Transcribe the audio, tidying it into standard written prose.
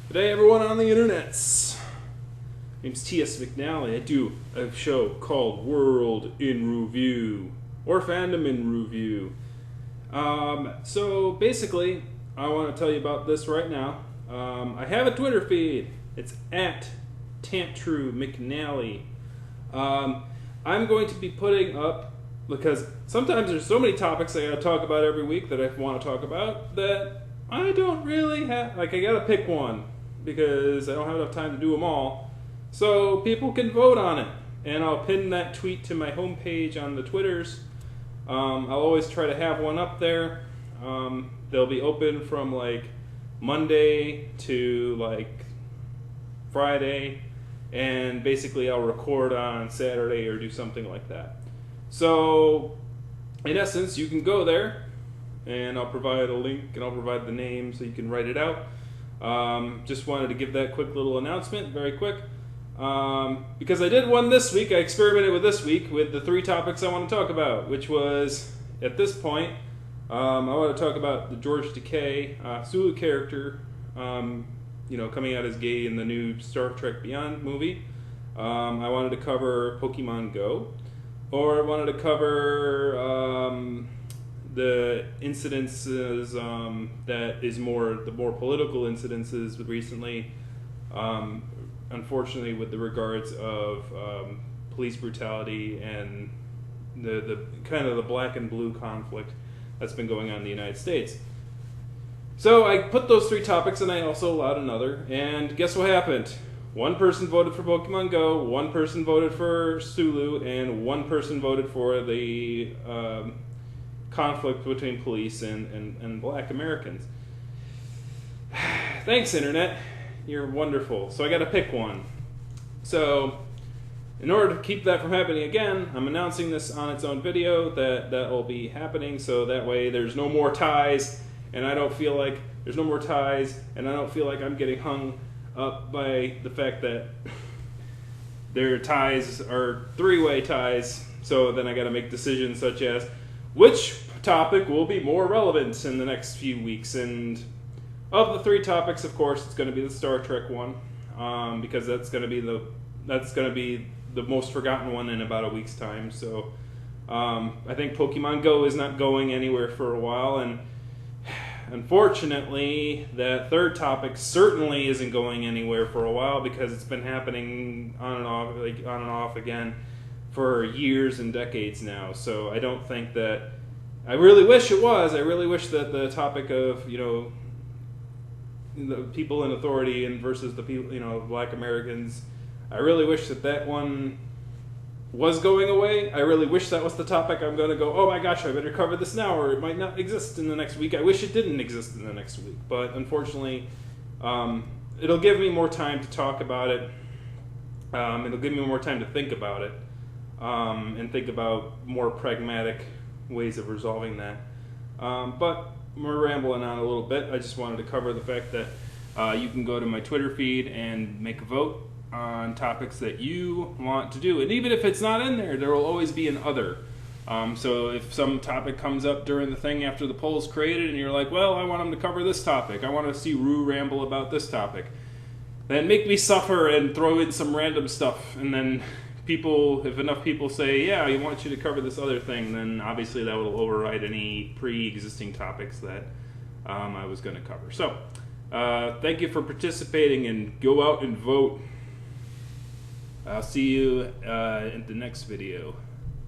G'day everyone on the internets. My name's T.S. McNally. I do a show called World in Rooview, or Fandom in Rooview. So basically, I want to tell you about this right now. I have a Twitter feed. It's at Tantru McNally. I'm going to be putting up, because sometimes there's so many topics I gotta talk about every week that I want to talk about that I don't really have, I gotta pick one because I don't have enough time to do them all. So people can vote on it, and I'll pin that tweet to my homepage on the Twitters. I'll always try to have one up there. They'll be open from like Monday to like Friday, and basically I'll record on Saturday or do something like that. So in essence, you can go there, and I'll provide a link and I'll provide the name so you can write it out. Just wanted to give that quick little announcement, very quick. Because I did one this week, I experimented with this week with the 3 topics I want to talk about, which was, at this point, I want to talk about the George Takei Sulu character, coming out as gay in the new Star Trek Beyond movie. I wanted to cover Pokemon Go, or I wanted to cover the incidences that is the more political incidences recently, unfortunately, with the regards of police brutality and the kind of the black and blue conflict that's been going on in the United States. So I put those 3 topics, and I also allowed another, and guess what happened? 1 person voted for Pokemon Go, 1 person voted for Sulu, and 1 person voted for the conflict between police and black Americans. Thanks, Internet. You're wonderful. So I got to pick one. So in order to keep that from happening again, I'm announcing this on its own video that will be happening, so that way there's no more ties, and I don't feel like there's no more ties, and I don't feel like I'm getting hung up by the fact that their ties are 3-way ties. So then I got to make decisions such as which topic will be more relevant in the next few weeks. And of the 3 topics, of course, it's going to be the Star Trek one, because that's going to be the most forgotten one in about a week's time. So I think Pokemon Go is not going anywhere for a while, and unfortunately, that 3rd topic certainly isn't going anywhere for a while, because it's been happening on and off again for years and decades now. So I don't think that. I really wish it was. I really wish that the topic of the people in authority and versus the people, black Americans. I really wish that one was going away. I really wish that was the topic. I'm going to go, oh my gosh, I better cover this now, or it might not exist in the next week. I wish it didn't exist in the next week. But unfortunately, it'll give me more time to talk about it. It'll give me more time to think about it, and think about more pragmatic ways of resolving that. But we're rambling on a little bit. I just wanted to cover the fact that you can go to my Twitter feed and make a vote on topics that you want to do. And even if it's not in there, there will always be an other. So if some topic comes up during the thing after the poll's created and you're like, well, I want them to cover this topic, I want to see Roo ramble about this topic, then make me suffer and throw in some random stuff. And then if enough people say, yeah, I want you to cover this other thing, then obviously that will override any pre-existing topics that I was going to cover. So thank you for participating, and go out and vote. I'll see you in the next video.